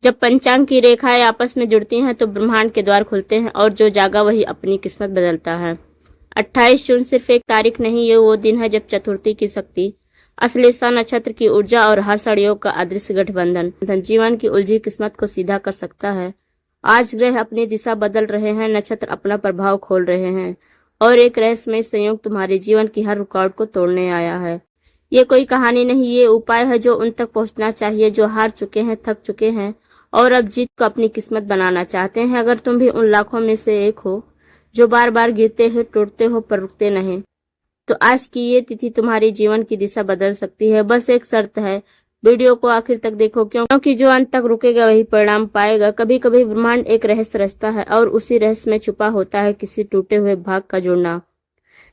जब पंचांग की रेखाएं आपस में जुड़ती हैं तो ब्रह्मांड के द्वार खुलते हैं और जो जागा वही अपनी किस्मत बदलता है। 28 जून सिर्फ एक तारीख नहीं, ये वो दिन है जब चतुर्थी की शक्ति, अश्लेषा नक्षत्र की ऊर्जा और हर्षण योग का अदृश्य गठबंधन जीवन की उलझी किस्मत को सीधा कर सकता है। आज ग्रह अपनी दिशा बदल रहे हैं, नक्षत्र अपना प्रभाव खोल रहे हैं और एक रहस्यमय संयोग तुम्हारे जीवन की हर रुकावट को तोड़ने आया है। ये कोई कहानी नहीं, ये उपाय है जो उन तक पहुंचना चाहिए जो हार चुके हैं, थक चुके हैं और अब जीत को अपनी किस्मत बनाना चाहते हैं। अगर तुम भी उन लाखों में से एक हो जो बार बार गिरते हो, टूटते हो पर रुकते नहीं, तो आज की ये तिथि तुम्हारी जीवन की दिशा बदल सकती है। बस एक शर्त है, वीडियो को आखिर तक देखो, क्योंकि जो अंत तक रुकेगा वही परिणाम पाएगा। कभी कभी ब्रह्मांड एक रहस्य रचता है और उसी रहस्य में छुपा होता है किसी टूटे हुए भाग का जुड़ना,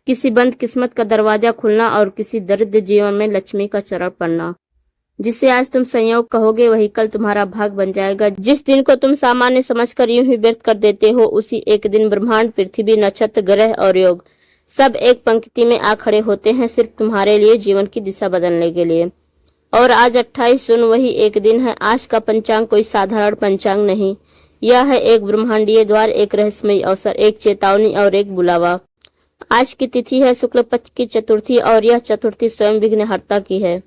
किसी बंद किस्मत का दरवाजा खुलना और किसी दरिद्र जीवन में लक्ष्मी का चरण पड़ना। जिसे आज तुम संयोग कहोगे वही कल तुम्हारा भाग बन जाएगा। जिस दिन को तुम सामान्य समझकर यूं ही व्यर्थ कर देते हो, उसी एक दिन ब्रह्मांड, पृथ्वी, नक्षत्र, ग्रह और योग सब एक पंक्ति में आ खड़े होते हैं, सिर्फ तुम्हारे लिए, जीवन की दिशा बदलने के लिए। और आज 28 जून वही एक दिन है। आज का पंचांग कोई साधारण पंचांग नहीं, यह है एक ब्रह्मांडीय द्वार, एक रहस्यमय अवसर, एक चेतावनी और एक बुलावा। आज की तिथि है शुक्ल पक्ष की चतुर्थी और यह चतुर्थी स्वयं विघ्नहर्ता की है।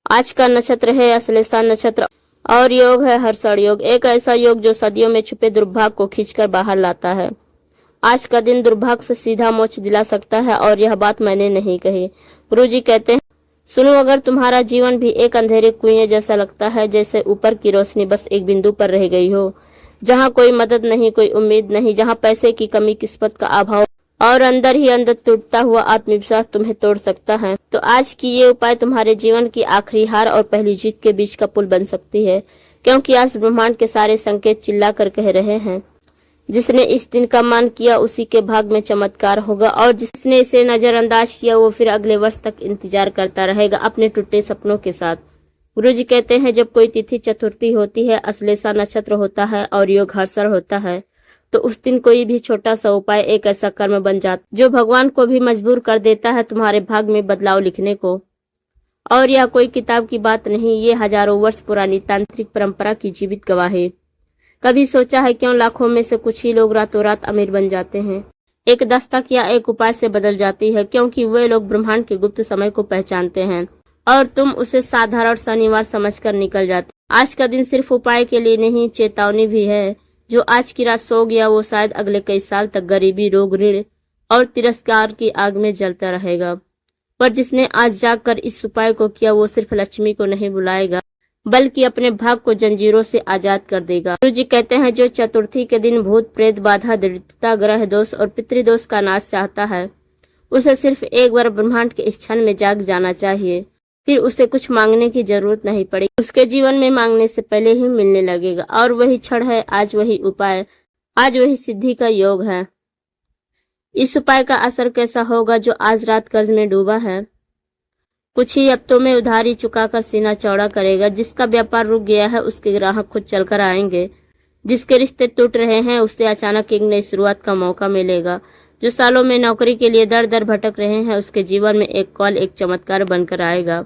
आज का नक्षत्र है अश्लेषा नक्षत्र और योग है हर्षण योग, एक ऐसा योग जो सदियों में छुपे दुर्भाग्य को खींचकर बाहर लाता है। आज का दिन दुर्भाग्य से सीधा मोक्ष दिला सकता है और यह बात मैंने नहीं कही। गुरुजी कहते हैं, सुनो, अगर तुम्हारा जीवन भी एक अंधेरे कुएं जैसा लगता है, जैसे ऊपर की रोशनी बस एक बिंदु पर रह गई हो, जहाँ कोई मदद नहीं, कोई उम्मीद नहीं, जहाँ पैसे की कमी, किस्मत का अभाव और अंदर ही अंदर टूटता हुआ आत्मविश्वास तुम्हें तोड़ सकता है, तो आज की ये उपाय तुम्हारे जीवन की आखिरी हार और पहली जीत के बीच का पुल बन सकती है। क्योंकि आज ब्रह्मांड के सारे संकेत चिल्ला कर कह रहे हैं, जिसने इस दिन का मान किया उसी के भाग में चमत्कार होगा और जिसने इसे नजरअंदाज किया वो फिर अगले वर्ष तक इंतजार करता रहेगा अपने टूटे सपनों के साथ। गुरुजी कहते हैं, जब कोई तिथि चतुर्थी होती है, अश्लेषा नक्षत्र होता है और योग हर्षण होता है, तो उस दिन कोई भी छोटा सा उपाय एक ऐसा कर्म बन जाता जो भगवान को भी मजबूर कर देता है तुम्हारे भाग में बदलाव लिखने को। और यह कोई किताब की बात नहीं, ये हजारों वर्ष पुरानी तांत्रिक परंपरा की जीवित गवाही। कभी सोचा है क्यों लाखों में से कुछ ही लोग रातों रात अमीर बन जाते हैं, एक दस्तक या एक उपाय से बदल जाती है? क्योंकि वे लोग ब्रह्मांड के गुप्त समय को पहचानते हैं और तुम उसे साधारण शनिवार समझकर निकल जाते। आज का दिन सिर्फ उपाय के लिए नहीं, चेतावनी भी है। जो आज की रात सो गया वो शायद अगले कई साल तक गरीबी, रोग, ऋण और तिरस्कार की आग में जलता रहेगा। पर जिसने आज जागकर इस उपाय को किया वो सिर्फ लक्ष्मी को नहीं बुलाएगा बल्कि अपने भाग को जंजीरों से आजाद कर देगा। गुरुजी कहते हैं, जो चतुर्थी के दिन भूत प्रेत बाधा, दरिद्रता, ग्रह दोष और पितृदोष का नाश चाहता है, उसे सिर्फ एक बार ब्रह्मांड के इस क्षण में जाग जाना चाहिए, फिर उसे कुछ मांगने की जरूरत नहीं पड़ेगी। उसके जीवन में मांगने से पहले ही मिलने लगेगा। और वही क्षण है आज, वही उपाय, आज वही सिद्धि का योग है। इस उपाय का असर कैसा होगा जो आज रात कर्ज में डूबा है, कुछ ही हफ्तों में उधारी चुकाकर सीना चौड़ा करेगा। जिसका व्यापार रुक गया है उसके ग्राहक खुद चलकर आएंगे। जिसके रिश्ते टूट रहे हैं उससे अचानक एक नई शुरुआत का मौका मिलेगा। जो सालों में नौकरी के लिए दर दर भटक रहे हैं उसके जीवन में एक कॉल, एक चमत्कार बनकर आएगा।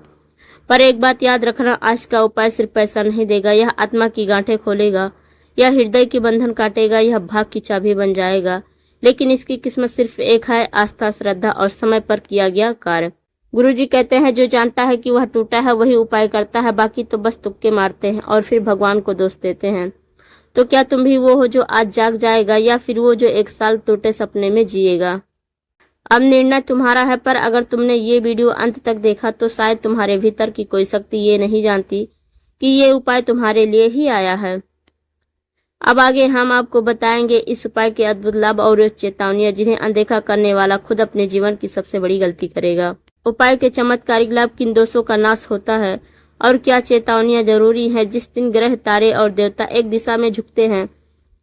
पर एक बात याद रखना, आज का उपाय सिर्फ पैसा नहीं देगा, यह आत्मा की गांठें खोलेगा, यह हृदय की बंधन काटेगा, यह भाग की चाबी बन जाएगा। लेकिन इसकी किस्मत सिर्फ एक है, आस्था, श्रद्धा और समय पर किया गया कार्य। गुरुजी कहते हैं, जो जानता है कि वह टूटा है वही उपाय करता है, बाकी तो बस तुक्के मारते हैं और फिर भगवान को दोष देते हैं। तो क्या तुम भी वो हो जो आज जाग जाएगा या फिर वो जो एक साल टूटे सपने में जिएगा? अब निर्णय तुम्हारा है। पर अगर तुमने ये वीडियो अंत तक देखा तो शायद तुम्हारे भीतर की कोई शक्ति ये नहीं जानती कि ये उपाय तुम्हारे लिए ही आया है। अब आगे हम आपको बताएंगे इस उपाय के अद्भुत लाभ और चेतावनियां जिन्हें अनदेखा करने वाला खुद अपने जीवन की सबसे बड़ी गलती करेगा। उपाय के चमत्कारिक लाभ, किन दोषों का नाश होता है और क्या चेतावनियां जरूरी हैं। जिस दिन ग्रह, तारे और देवता एक दिशा में झुकते हैं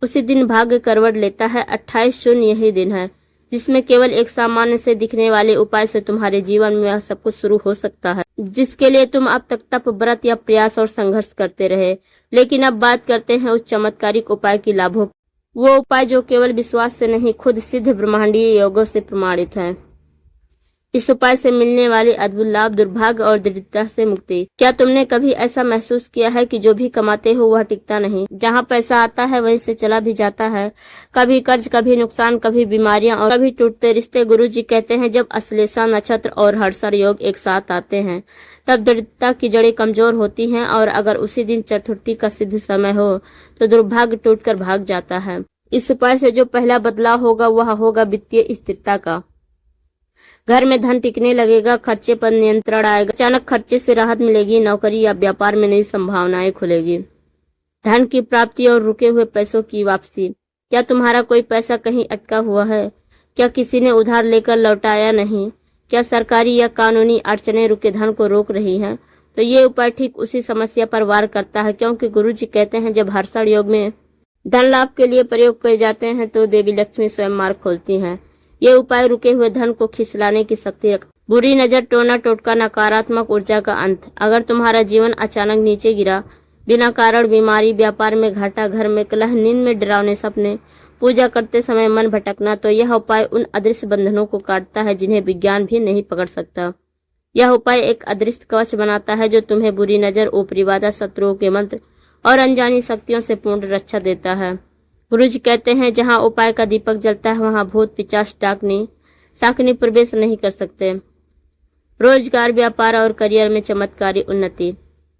उसी दिन भाग्य करवट लेता है। 28 जून यही दिन है जिसमें केवल एक सामान्य से दिखने वाले उपाय से तुम्हारे जीवन में वह सब कुछ शुरू हो सकता है जिसके लिए तुम अब तक तप, व्रत या प्रयास और संघर्ष करते रहे। लेकिन अब बात करते हैं उस चमत्कारिक उपाय की लाभों, वो उपाय जो केवल विश्वास से नहीं खुद सिद्ध ब्रह्मांडीय योगों से प्रमाणित है। इस उपाय से मिलने वाली अद्भुत लाभ, दुर्भाग्य और दरिद्रता से मुक्ति। क्या तुमने कभी ऐसा महसूस किया है कि जो भी कमाते हो वह टिकता नहीं? जहाँ पैसा आता है वहीं से चला भी जाता है। कभी कर्ज, कभी नुकसान, कभी बीमारियां और कभी टूटते रिश्ते। गुरुजी कहते हैं जब अश्लेषा नक्षत्र और हर्षण योग एक साथ आते हैं तब दरिद्रता की जड़ें कमजोर होती हैं, और अगर उसी दिन चतुर्थी का सिद्ध समय हो तो दुर्भाग्य टूटकर भाग जाता है। इस उपाय से जो पहला बदलाव होगा वह होगा वित्तीय स्थिरता का। घर में धन टिकने लगेगा, खर्चे पर नियंत्रण आएगा, अचानक खर्चे से राहत मिलेगी, नौकरी या व्यापार में नई संभावनाएं खुलेगी। धन की प्राप्ति और रुके हुए पैसों की वापसी। क्या तुम्हारा कोई पैसा कहीं अटका हुआ है? क्या किसी ने उधार लेकर लौटाया नहीं? क्या सरकारी या कानूनी अड़चनें रुके धन को रोक रही हैं? तो ये उपाय ठीक उसी समस्या पर वार करता है, क्योंकि गुरुजी कहते हैं जब हर्षण योग में धन लाभ के लिए प्रयोग किए जाते हैं तो देवी लक्ष्मी स्वयं मार्ग खोलती हैं। ये उपाय रुके हुए धन को खिंचलाने की शक्ति रखता। बुरी नजर, टोना टोटका, नकारात्मक ऊर्जा का अंत। अगर तुम्हारा जीवन अचानक नीचे गिरा, बिना कारण बीमारी, व्यापार में घाटा, घर में कलह, नींद में डरावने सपने, पूजा करते समय मन भटकना, तो यह उपाय उन अदृश्य बंधनों को काटता है जिन्हें विज्ञान भी नहीं पकड़ सकता। यह उपाय एक अदृश्य कवच बनाता है जो तुम्हें बुरी नजर, ऊपरी बाधा, शत्रुओं के मंत्र और अनजानी शक्तियों से पूर्ण रक्षा देता है। गुरुजी कहते हैं जहाँ उपाय का दीपक जलता है वहाँ भूत, पिशाच, डाकनी, शाकनी प्रवेश नहीं कर सकते। रोजगार, व्यापार और करियर में चमत्कारी उन्नति।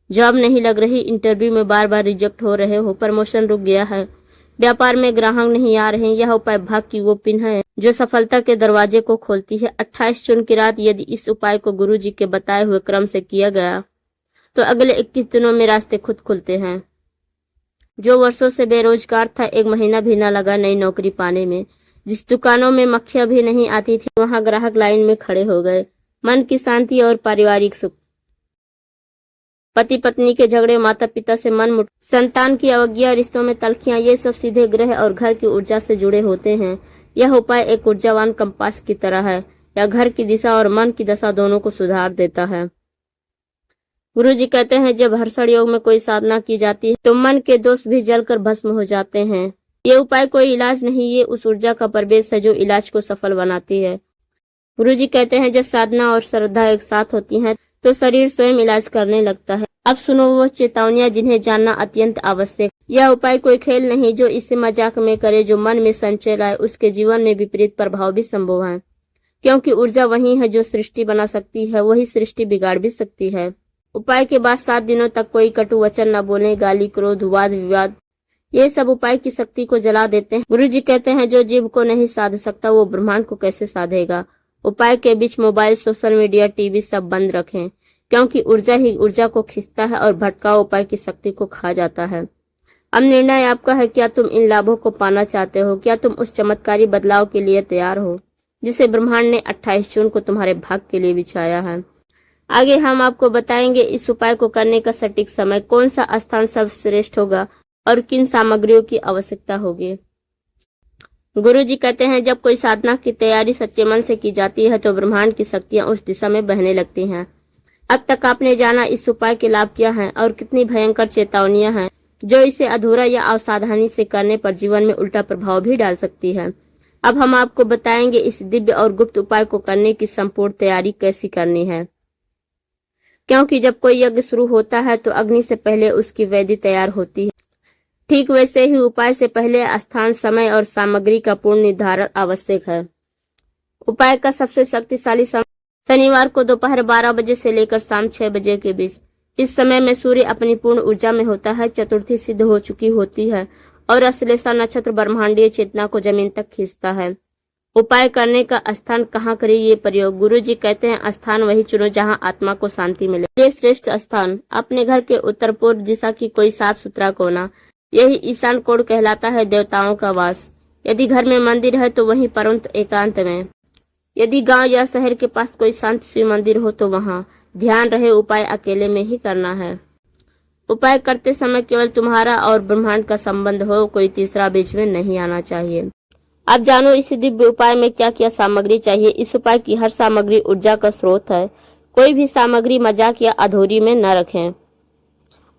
जॉब नहीं लग रही, इंटरव्यू में बार बार रिजेक्ट हो रहे हो, प्रमोशन रुक गया है, व्यापार में ग्राहक नहीं आ रहे, यह उपाय भाग की वो पिन है जो सफलता के दरवाजे को खोलती है। 28 जून की रात यदि इस उपाय को गुरुजी के बताए हुए क्रम से किया गया तो अगले 21 दिनों में रास्ते खुद खुलते हैं। जो वर्षों से बेरोजगार था, 1 महीना भी न लगा नई नौकरी पाने में। जिस दुकानों में मक्खियां भी नहीं आती थी वहां ग्राहक लाइन में खड़े हो गए। मन की शांति और पारिवारिक सुख। पति पत्नी के झगड़े, माता पिता से मनमुटाव, संतान की अवज्ञा, रिश्तों में तल्खियां, ये सब सीधे ग्रह और घर की ऊर्जा से जुड़े होते हैं। यह उपाय एक ऊर्जावान कंपास की तरह है। यह घर की दिशा और मन की दशा दोनों को सुधार देता है। गुरुजी कहते हैं जब हर्षण योग में कोई साधना की जाती है तो मन के दोष भी जलकर भस्म हो जाते हैं। ये उपाय कोई इलाज नहीं, ये उस ऊर्जा का प्रवेश है जो इलाज को सफल बनाती है। गुरुजी कहते हैं जब साधना और श्रद्धा एक साथ होती हैं तो शरीर स्वयं इलाज करने लगता है। अब सुनो वो चेतावनियां जिन्हें जानना अत्यंत आवश्यक। यह उपाय कोई खेल नहीं जो इसे मजाक में करे। जो मन में संचय लाए उसके जीवन में विपरीत प्रभाव भी संभव है, क्योंकि ऊर्जा वही है जो सृष्टि बना सकती है, वही सृष्टि बिगाड़ भी सकती है। उपाय के बाद 7 दिनों तक कोई कटु वचन न बोले, गाली, क्रोध, वाद विवाद, ये सब उपाय की शक्ति को जला देते हैं। गुरुजी कहते हैं जो जीव को नहीं साध सकता वो ब्रह्मांड को कैसे साधेगा। उपाय के बीच मोबाइल, सोशल मीडिया, टीवी सब बंद रखें, क्योंकि ऊर्जा ही ऊर्जा को खींचता है और भटकाव उपाय की शक्ति को खा जाता है। अब निर्णय आपका है, क्या तुम इन लाभों को पाना चाहते हो? क्या तुम उस चमत्कारी बदलाव के लिए तैयार हो जिसे ब्रह्मांड ने 28 जून को तुम्हारे भाग्य के लिए बिछाया है? आगे हम आपको बताएंगे इस उपाय को करने का सटीक समय, कौन सा स्थान सर्वश्रेष्ठ होगा और किन सामग्रियों की आवश्यकता होगी। गुरुजी कहते हैं जब कोई साधना की तैयारी सच्चे मन से की जाती है तो ब्रह्मांड की शक्तियां उस दिशा में बहने लगती हैं। अब तक आपने जाना इस उपाय के लाभ क्या हैं और कितनी भयंकर चेतावनियां हैं जो इसे अधूरा या असावधानी से करने पर जीवन में उल्टा प्रभाव भी डाल सकती है। अब हम आपको बताएंगे इस दिव्य और गुप्त उपाय को करने की संपूर्ण तैयारी कैसी करनी है, क्योंकि जब कोई यज्ञ शुरू होता है तो अग्नि से पहले उसकी वेदी तैयार होती है। ठीक वैसे ही उपाय से पहले स्थान, समय और सामग्री का पूर्ण निर्धारण आवश्यक है। उपाय का सबसे शक्तिशाली समय शनिवार को दोपहर 12 बजे से लेकर शाम 6 बजे के बीच। इस समय में सूर्य अपनी पूर्ण ऊर्जा में होता है, चतुर्थी सिद्ध हो चुकी होती है और अश्लेषा नक्षत्र ब्रह्मांडीय चेतना को जमीन तक खींचता है। उपाय करने का स्थान कहाँ करें ये प्रयोग? गुरुजी कहते हैं स्थान वही चुनो जहाँ आत्मा को शांति मिले। ये श्रेष्ठ स्थान अपने घर के उत्तर पूर्व दिशा की कोई साफ सुथरा कोना, यही ईशान कोण कहलाता है, देवताओं का वास। यदि घर में मंदिर है तो वहीं, परंतु एकांत में। यदि गांव या शहर के पास कोई शांत शिव मंदिर हो तो वहां। ध्यान रहे उपाय अकेले में ही करना है। उपाय करते समय केवल तुम्हारा और ब्रह्मांड का संबंध हो, कोई तीसरा बीच में नहीं आना चाहिए। अब जानो इस दिव्य उपाय में क्या क्या सामग्री चाहिए। इस उपाय की हर सामग्री ऊर्जा का स्रोत है। कोई भी सामग्री मजाक या अधूरी में न रखें।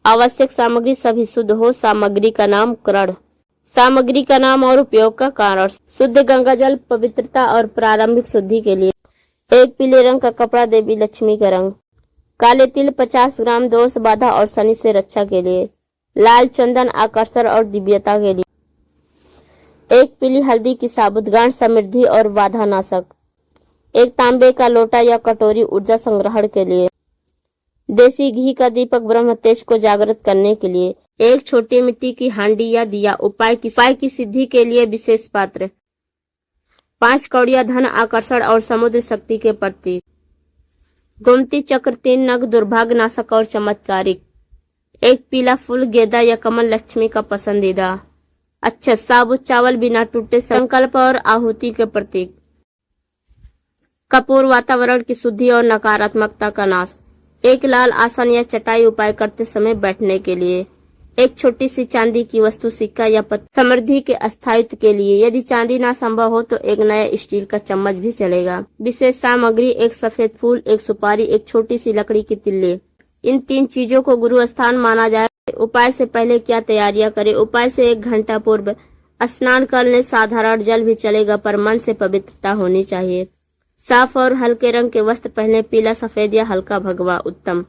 आवश्यक सामग्री सभी शुद्ध हो। सामग्री का नाम करण, सामग्री का नाम और उपयोग का कारण। शुद्ध गंगा जल पवित्रता और प्रारंभिक शुद्धि के लिए। एक पीले रंग का कपड़ा देवी लक्ष्मी का रंग। काले तिल 50 ग्राम दोष बाधा और शनि से रक्षा के लिए। लाल चंदन आकर्षण और दिव्यता के लिए। एक पीली हल्दी की साबुत गांठ समृद्धि और बाधा नाशक। एक तांबे का लोटा या कटोरी ऊर्जा संग्रहण के लिए। देसी घी का दीपक ब्रह्म तेज को जागृत करने के लिए। एक छोटी मिट्टी की हांडी या दिया उपाय की सिद्धि के लिए विशेष पात्र। 5 कौड़िया धन आकर्षण और समुद्र शक्ति के प्रतीक। गोमती चक्र 3 नग दुर्भाग्य नाशक और चमत्कारिक। एक पीला फूल गेंदा या कमल लक्ष्मी का पसंदीदा। अच्छा साबुत चावल बिना टूटे संकल्प और आहुति के प्रतीक। कपूर वातावरण की शुद्धि और नकारात्मकता का नाश। एक लाल आसन या चटाई उपाय करते समय बैठने के लिए। एक छोटी सी चांदी की वस्तु सिक्का या पत्थर समृद्धि के स्थायित्व के लिए। यदि चांदी ना संभव हो तो एक नया स्टील का चम्मच भी चलेगा। विशेष सामग्री एक सफेद फूल, एक सुपारी, एक छोटी सी लकड़ी की तिल्ली। इन 3 चीजों को गुरु स्थान माना जाए। उपाय से पहले क्या तैयारियां करें? उपाय से 1 घंटा पूर्व स्नान कर लें। साधारण जल भी चलेगा पर मन से पवित्रता होनी चाहिए। साफ और हल्के रंग के वस्त्र पहने। पीला, सफेद या हल्का भगवा उत्तम।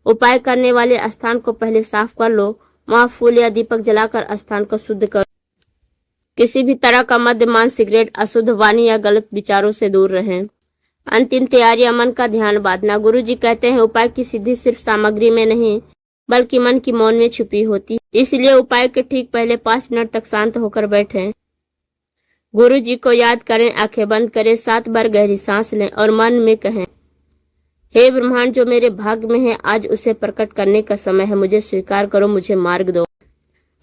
उपाय करने वाले स्थान को पहले साफ कर लो। वहां फूल या दीपक जलाकर स्थान को शुद्ध कर। किसी भी तरह का मद्यपान, सिगरेट, अशुद्ध वाणी या गलत विचारों से दूर रहें। अंतिम तैयारियां मन का ध्यान बांधना। गुरु जी कहते हैं उपाय की सिद्धि सिर्फ सामग्री में नहीं बल्कि मन की मौन में छुपी होती है। इसलिए उपाय के ठीक पहले 5 मिनट तक शांत होकर बैठें। गुरु जी को याद करें, आंखें बंद करें, 7 बार गहरी सांस लें और मन में कहें, हे ब्रह्मांड जो मेरे भाग्य में है आज उसे प्रकट करने का समय है। मुझे स्वीकार करो, मुझे मार्ग दो।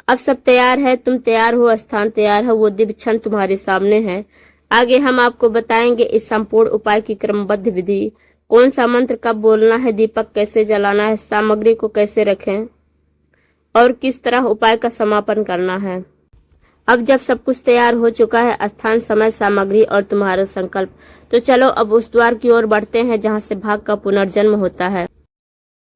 अब सब तैयार है, तुम तैयार हो, स्थान तैयार है, वो दिव्य क्षण तुम्हारे सामने है। आगे हम आपको बताएंगे इस संपूर्ण उपाय की क्रमबद्ध विधि। कौन सा मंत्र कब बोलना है, दीपक कैसे जलाना है, सामग्री को कैसे रखें और किस तरह उपाय का समापन करना है। अब जब सब कुछ तैयार हो चुका है, स्थान, समय, सामग्री और तुम्हारा संकल्प, तो चलो अब उस द्वार की ओर बढ़ते हैं जहां से भाग का पुनर्जन्म होता है।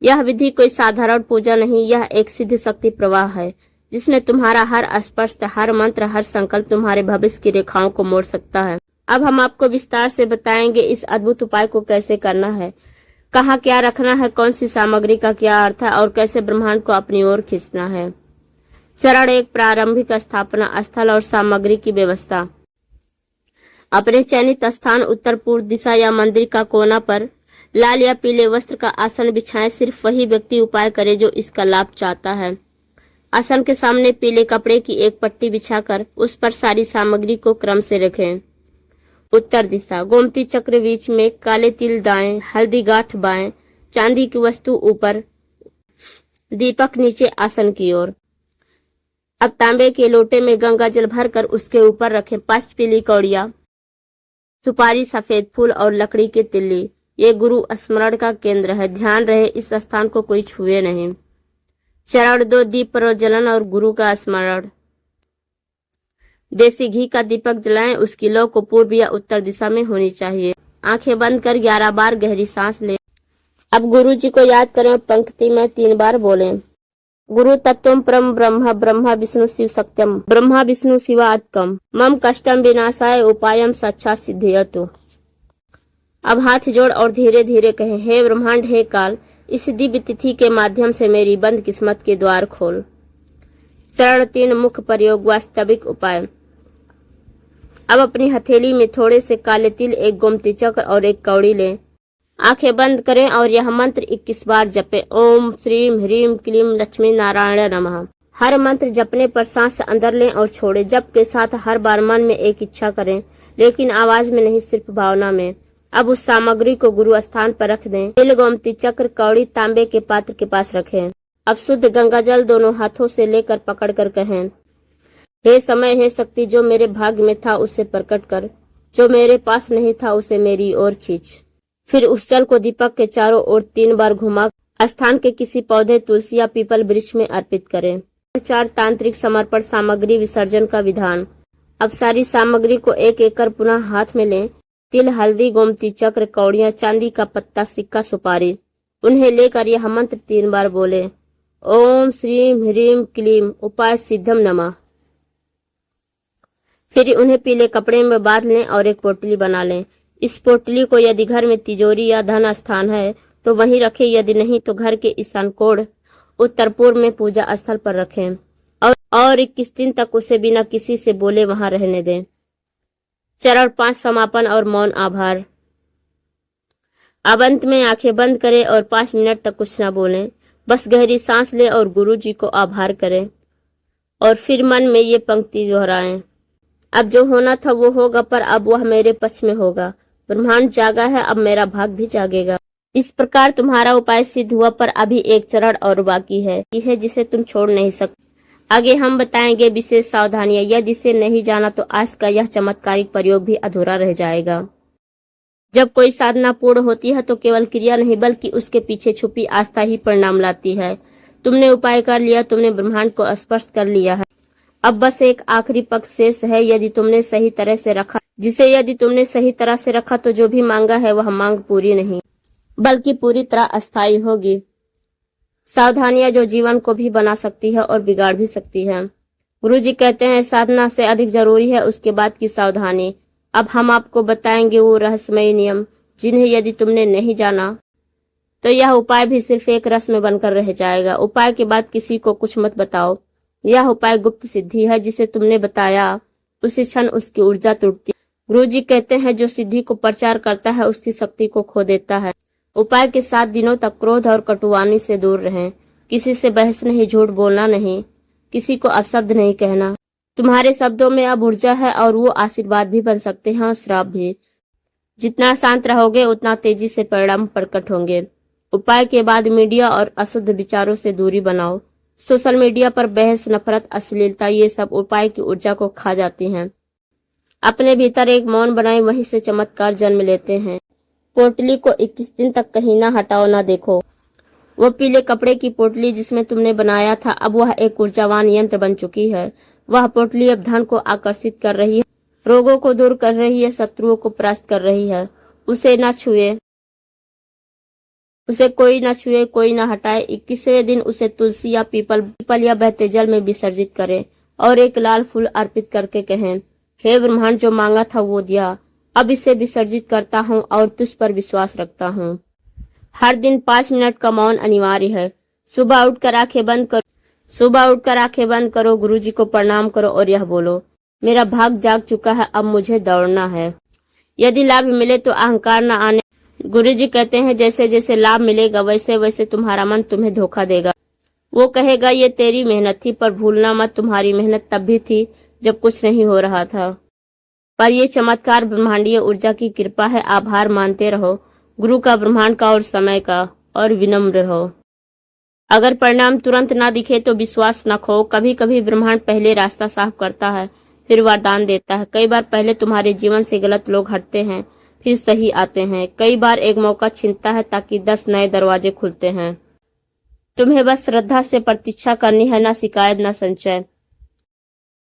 यह विधि कोई साधारण पूजा नहीं, यह एक सिद्ध शक्ति प्रवाह है जिसने तुम्हारा हर स्पर्श, हर मंत्र, हर संकल्प तुम्हारे भविष्य की रेखाओं को मोड़ सकता है। अब हम आपको विस्तार से बताएंगे इस अद्भुत उपाय को कैसे करना है, कहाँ क्या रखना है, कौन सी सामग्री का क्या अर्थ है और कैसे ब्रह्मांड को अपनी ओर खींचना है। चरण 1, प्रारंभिक स्थापना स्थल और सामग्री की व्यवस्था। अपने चयनित स्थान उत्तर पूर्व दिशा या मंदिर का कोना पर लाल या पीले वस्त्र का आसन बिछाएं। सिर्फ वही व्यक्ति उपाय करे जो इसका लाभ चाहता है। आसन के सामने पीले कपड़े की एक पट्टी बिछाकर उस पर सारी सामग्री को क्रम से रखें। उत्तर दिशा, गोमती चक्र बीच में, काले तिल दाएं, हल्दी गांठ बाएं, चांदी की वस्तु ऊपर, दीपक नीचे आसन की ओर। अब तांबे के लोटे में गंगा जल भरकर उसके ऊपर रखें 5 पीली कौड़ियां, सुपारी, सफेद फूल और लकड़ी की तिल्ली। ये गुरु स्मरण का केंद्र है। ध्यान रहे इस स्थान को कोई छुए नहीं। चरण 2, दीप प्रज्वलन और गुरु का स्मरण। देसी घी का दीपक जलाएं। उसकी लौ को पूर्व या उत्तर दिशा में होनी चाहिए। आंखें बंद कर 11 बार गहरी सांस लें। अब गुरु जी को याद करें, पंक्ति में 3 बार बोलें। गुरु तत्वम परम ब्रह्म, ब्रह्मा विष्णु शिव सत्यम, ब्रह्मा विष्णु शिवात्मकम, मम कष्टम विनाशाय उपायम साक्षात् सिद्ध्यतु। अब हाथ जोड़ और धीरे धीरे कहें, हे ब्रह्मांड, हे काल, इस दिव्य तिथि के माध्यम से मेरी बंद किस्मत के द्वार खोल। चरण 3, मुख्य प्रयोग, वास्तविक उपाय। अब अपनी हथेली में थोड़े से काले तिल, एक गोमती चक्र और एक कौड़ी लें। आंखें बंद करें और यह मंत्र 21 बार जपें। ओम श्रीम ह्रीम क्लीम लक्ष्मी नारायण नमः। हर मंत्र जपने पर सांस अंदर लें और छोड़ें। जप के साथ हर बार मन में एक इच्छा करें, लेकिन आवाज में नहीं, सिर्फ भावना में। अब उस सामग्री को गुरु स्थान पर रख दें। तिल, गोमती चक्र, कौड़ी तांबे के पात्र के पास रखें। अब शुद्ध गंगा जल दोनों हाथों से लेकर पकड़कर कहें, हे समय, हे शक्ति, जो मेरे भाग्य में था उसे प्रकट कर, जो मेरे पास नहीं था उसे मेरी ओर खींच। फिर उस जल को दीपक के चारों ओर 3 बार घुमा स्थान के किसी पौधे, तुलसी या पीपल वृक्ष में अर्पित करें। 4, तांत्रिक समर्पण, सामग्री विसर्जन का विधान। अब सारी सामग्री को एक एक कर पुनः हाथ में लें। तिल, हल्दी, गोमती चक्र, कौड़ियां, चांदी का पत्ता, सिक्का, सुपारी। उन्हें लेकर यह मंत्र 3 बार बोले, ओम श्रीम ह्रीम क्लीम उपाय सिद्धम नमः। फिर उन्हें पीले कपड़े में बांध लें और एक पोटली बना लें। इस पोटली को यदि घर में तिजोरी या धन स्थान है तो वहीं रखें, यदि नहीं तो घर के ईशान कोण उत्तर पूर्व में पूजा स्थल पर रखें और 21 दिन तक उसे बिना किसी से बोले वहां रहने दें। चरण 5 समापन और मौन आभार। अब अंत में आंखें बंद करें और 5 मिनट तक कुछ न बोलें, बस गहरी सांस लें और गुरु जी को आभार करें और फिर मन में ये पंक्ति दोहराएं। अब जो होना था वो होगा, पर अब वह मेरे पक्ष में होगा। ब्रह्मांड जागा है, अब मेरा भाग भी जागेगा। इस प्रकार तुम्हारा उपाय सिद्ध हुआ, पर अभी एक चरण और बाकी है जिसे तुम छोड़ नहीं सकते। आगे हम बताएंगे विशेष सावधानियां। यदि इसे नहीं जाना तो आज का यह चमत्कारिक प्रयोग भी अधूरा रह जाएगा। जब कोई साधना पूर्ण होती है तो केवल क्रिया नहीं बल्कि उसके पीछे छुपी आस्था ही परिणाम लाती है। तुमने उपाय कर लिया, तुमने ब्रह्मांड को स्पर्श कर लिया है। अब बस एक आखिरी पक्ष शेष है। यदि तुमने सही तरह से रखा तो जो भी मांगा है वह मांग पूरी नहीं बल्कि पूरी तरह अस्थायी होगी। सावधानियां जो जीवन को भी बना सकती है और बिगाड़ भी सकती है। गुरु जी कहते हैं साधना से अधिक जरूरी है उसके बाद की सावधानी। अब हम आपको बताएंगे वो रहस्यमय नियम जिन्हें यदि तुमने नहीं जाना तो यह उपाय भी सिर्फ एक रस्म बनकर रह जाएगा। उपाय के बाद किसी को कुछ मत बताओ। यह उपाय गुप्त सिद्धि है। जिसे तुमने बताया उसी क्षण उसकी ऊर्जा टूटती। गुरु जी कहते हैं जो सिद्धि को प्रचार करता है उसकी शक्ति को खो देता है। उपाय के 7 दिनों तक क्रोध और कटुवानी से दूर रहें। किसी से बहस नहीं, झूठ बोलना नहीं, किसी को अपशब्द नहीं कहना। तुम्हारे शब्दों में अब ऊर्जा है और वो आशीर्वाद भी बन सकते हैं और श्राप भी। जितना शांत रहोगे उतना तेजी से परिणाम प्रकट होंगे। उपाय के बाद मीडिया और अशुद्ध विचारों से दूरी बनाओ। सोशल मीडिया पर बहस, नफरत, अश्लीलता ये सब उपाय की ऊर्जा को खा जाती हैं। अपने भीतर एक मौन बनाए, वहीं से चमत्कार जन्म लेते हैं। पोटली को 21 दिन तक कहीं ना हटाओ, ना देखो। वो पीले कपड़े की पोटली जिसमें तुमने बनाया था अब वह एक ऊर्जावान यंत्र बन चुकी है। वह पोटली अब धन को आकर्षित कर रही है, रोगों को दूर कर रही है, शत्रुओं को परास्त कर रही है। उसे न छुए, उसे कोई न छुए, कोई न हटाए। 21वें दिन उसे तुलसी या पीपल या बहते जल में विसर्जित करें और एक लाल फूल अर्पित करके कहें, हे ब्रह्मांड, जो मांगा था वो दिया, अब इसे विसर्जित करता हूँ और तुझ पर विश्वास रखता हूँ। हर दिन 5 मिनट का मौन अनिवार्य है। सुबह उठकर आंखें बंद करो, गुरु जी को प्रणाम करो और यह बोलो, मेरा भाग जाग चुका है, अब मुझे दौड़ना है। यदि लाभ मिले तो अहंकार न आने। गुरु जी कहते हैं जैसे जैसे लाभ मिलेगा वैसे वैसे तुम्हारा मन तुम्हें धोखा देगा। वो कहेगा ये तेरी मेहनत थी, पर भूलना मत तुम्हारी मेहनत तब भी थी जब कुछ नहीं हो रहा था। पर ये चमत्कार ब्रह्मांडीय ऊर्जा की कृपा है। आभार मानते रहो, गुरु का, ब्रह्मांड का और समय का, और विनम्र रहो। अगर परिणाम तुरंत ना दिखे तो विश्वास न खो। कभी कभी ब्रह्मांड पहले रास्ता साफ करता है, फिर वरदान देता है। कई बार पहले तुम्हारे जीवन से गलत लोग हटते हैं, फिर सही आते हैं। कई बार एक मौका छिनता है ताकि 10 नए दरवाजे खुलते हैं। तुम्हें बस श्रद्धा से प्रतीक्षा करनी है, ना शिकायत ना संचय।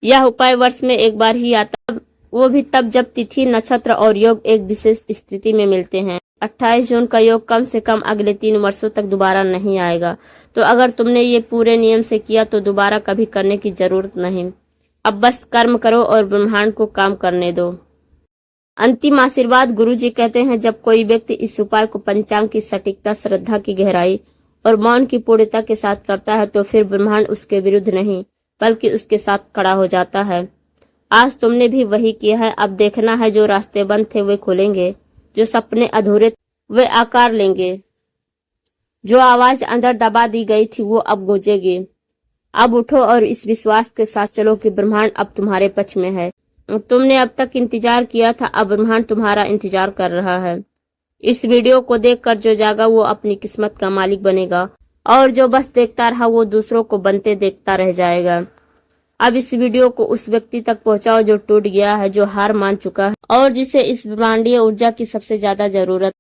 यह उपाय वर्ष में एक बार ही आता, वो भी तब जब तिथि, नक्षत्र और योग एक विशेष स्थिति में मिलते हैं। 28 जून का योग कम से कम अगले 3 वर्षों तक दोबारा नहीं आएगा। तो अगर तुमने ये पूरे नियम से किया तो दोबारा कभी करने की जरूरत नहीं। अब बस कर्म करो और ब्रह्मांड को काम करने दो। अंतिम आशीर्वाद। गुरु जी कहते हैं जब कोई व्यक्ति इस उपाय को पंचांग की सटीकता, श्रद्धा की गहराई और मौन की पूर्णता के साथ करता है तो फिर ब्रह्मांड उसके विरुद्ध नहीं बल्कि उसके साथ खड़ा हो जाता है। आज तुमने भी वही किया है। अब देखना है जो रास्ते बंद थे वे खुलेंगे, जो सपने अधूरे वे आकार लेंगे, जो आवाज अंदर दबा दी गई थी वो अब गूंजेगी। अब उठो और इस विश्वास के साथ चलो कि ब्रह्मांड अब तुम्हारे पक्ष में है। तुमने अब तक इंतजार किया था, अब ब्रह्मांड तुम्हारा इंतजार कर रहा है। इस वीडियो को देखकर जो जागा वो अपनी किस्मत का मालिक बनेगा और जो बस देखता रहा वो दूसरों को बनते देखता रह जाएगा। अब इस वीडियो को उस व्यक्ति तक पहुंचाओ जो टूट गया है, जो हार मान चुका है और जिसे इस ब्रह्मांडीय ऊर्जा की सबसे ज्यादा जरूरत